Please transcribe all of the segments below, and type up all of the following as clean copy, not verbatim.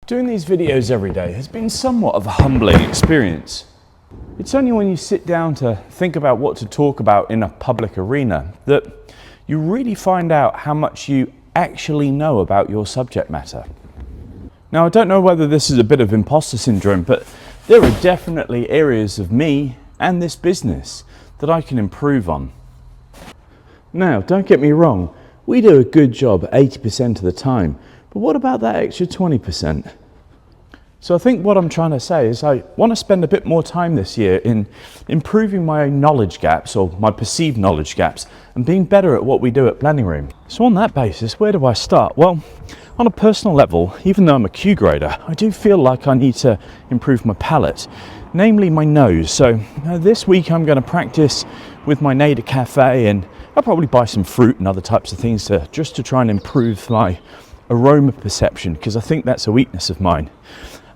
Doing these videos every day has been somewhat of a humbling experience. It's only when you sit down to think about what to talk about in a public arena that you really find out how much you actually know about your subject matter. Now, I don't know whether this is a bit of imposter syndrome, but there are definitely areas of me and this business that I can improve on. Now, don't get me wrong, we do a good job 80% of the time, but what about that extra 20%? So I think what I'm trying to say is I want to spend a bit more time this year in improving my knowledge gaps, or my perceived knowledge gaps, and being better at what we do at BlendingRoom. So on that basis, where do I start? Well, on a personal level, even though I'm a Q grader, I do feel like I need to improve my palate, namely my nose. So this week I'm going to practice with my Nez du Cafe, and I'll probably buy some fruit and other types of things just to try and improve my aroma perception, because I think that's a weakness of mine.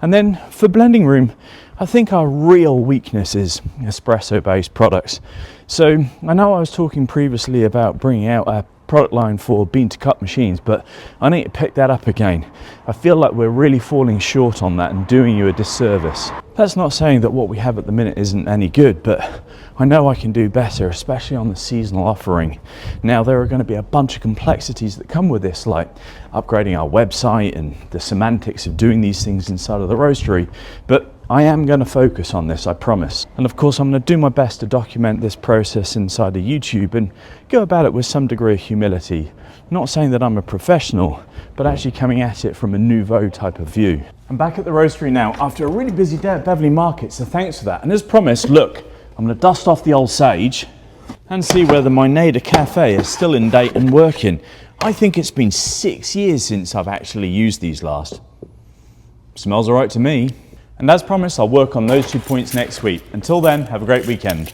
And then for BlendingRoom, I think our real weakness is espresso-based products. So I know I was talking previously about bringing out a product line for bean-to-cup machines, but I need to pick that up again. I feel like we're really falling short on that and doing you a disservice. That's not saying that what we have at the minute isn't any good, but I know I can do better, especially on the seasonal offering. Now, there are going to be a bunch of complexities that come with this, like upgrading our website and the semantics of doing these things inside of the roastery, but I am going to focus on this, I promise. And of course, I'm going to do my best to document this process inside of YouTube and go about it with some degree of humility. Not saying that I'm a professional, but actually coming at it from a nouveau type of view. I'm back at the roastery now after a really busy day at Beverley Market, so thanks for that. And as promised, look, I'm going to dust off the old sage and see whether my Nez du Cafe is still in date and working. I think it's been 6 years since I've actually used these last. Smells all right to me. And as promised, I'll work on those 2 points next week. Until then, have a great weekend.